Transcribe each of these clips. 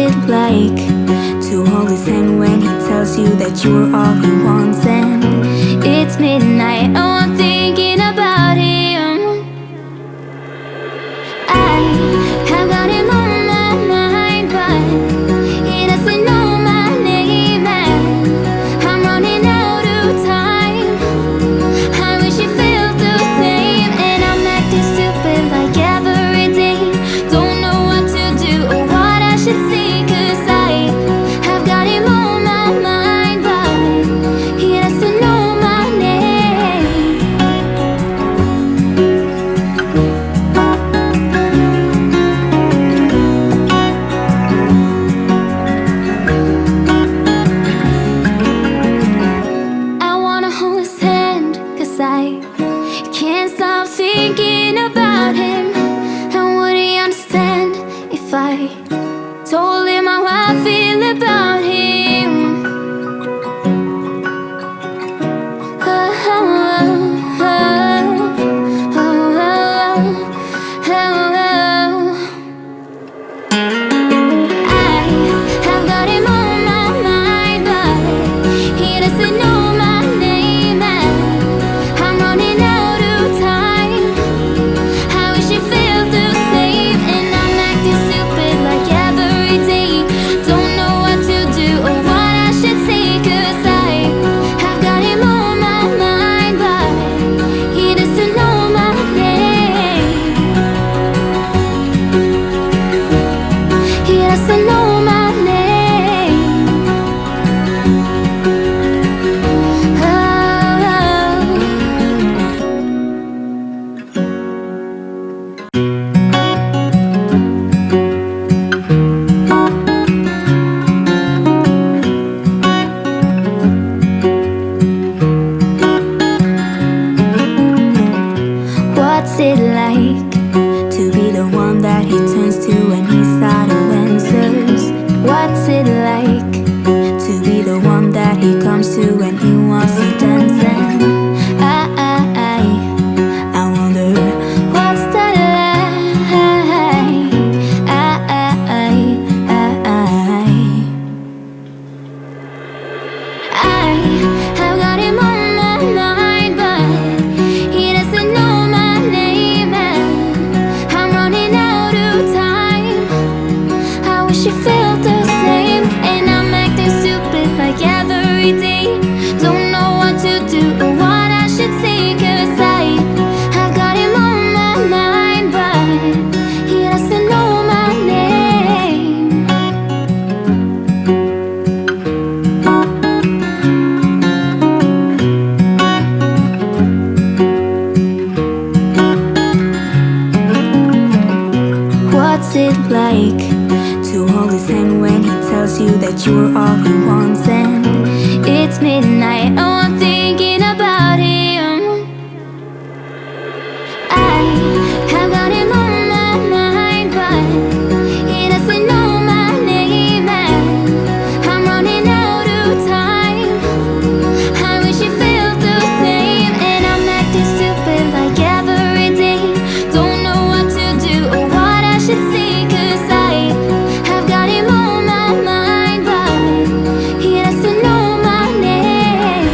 it like to hold his hand when he tells you that you're all he wants? And it's midnight, oh, I'm thinking about him. I have got him on my mind, but he doesn't know my name, and I'm running out of time. I wish you felt the same, and I'm acting stupid like every day. Don't know what to do or what I should say, 'cause I have got him on my mind, but he doesn't know my name. I wanna hold his hand, 'cause I can't stop thinking about him. And would he understand if I told him how I feel about him? Oh, oh, oh, oh, oh, oh. I have got him on my mind, but he doesn't know my name, and I'm running out of time. I wish you felt the same, and I'm acting stupid like every day. Don't know what to do or what I should say, 'cause I have got him on my mind, but he doesn't know my name. He doesn't know my name. What's it like to be the one that he turns to when he's out of answers? What's it like to be the one that he comes to when he wants to dance? And I wonder what's that like? I have got him on my mind, but he doesn't know my name, and I'm running out of time. I wish you felt the same, and I'm acting stupid like every day. Don't know what to do or what I should say, 'cause I have got him on my mind, but he doesn't know my name. What's it like to hold his hand when he tells you that you're all he wants? And it's midnight, oh, I'm thinking about him. I have got him on my mind, but he doesn't know my name, and I'm running out of time. I wish you felt the same, and I'm acting stupid like every day. Don't know what to do or what I should say, 'cause I have got him on my mind, but he doesn't know my name.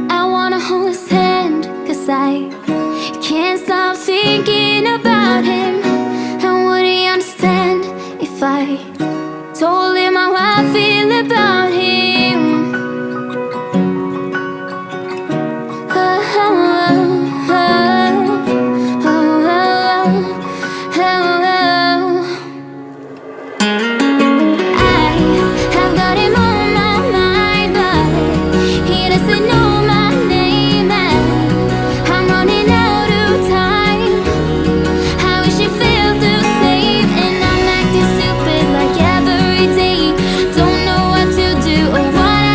I wanna hold his hand, 'cause I can't stop thinking about him. And would he understand if I told him how I feel about him? Oh, oh, oh, oh, oh, oh. I have got him on my mind, but he doesn't know my name, and I'm running out of time. I wish you felt the same, and I'm acting stupid like every day. Don't know what to do or what I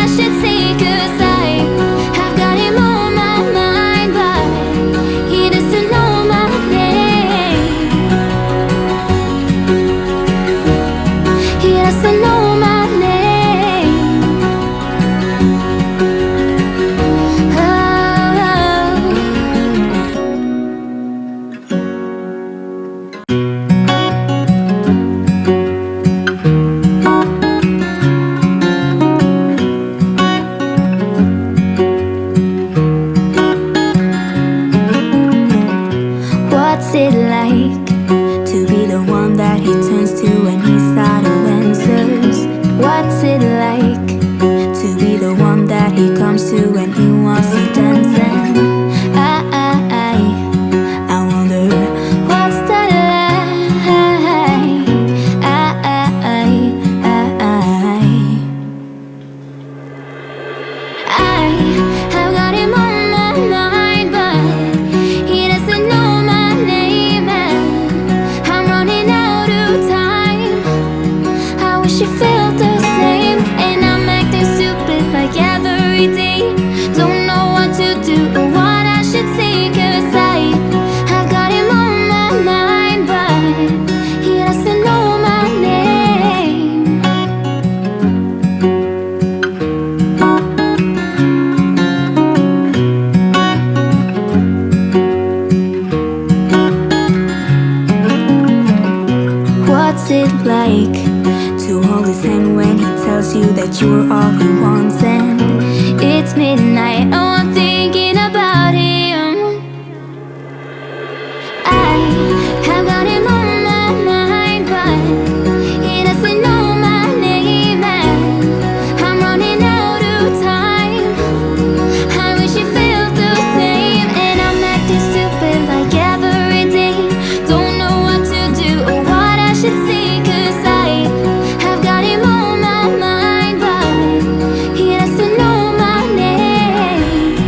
felt the same, and I'm acting stupid like every day. Don't know what to do or what I should say, 'cause I've got him on my mind, but he doesn't know my name. What's it like to hold his hand when he tells you that you are all he wants? And it's midnight, oh, I'm thinking about him. I have got him on my mind, but he doesn't know my name, and I'm running out of time. I wish you felt the same, and I'm acting stupid like every day. Don't know what to do or what I should say, 'cause have got him on my mind, but he doesn't know my name.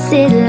sit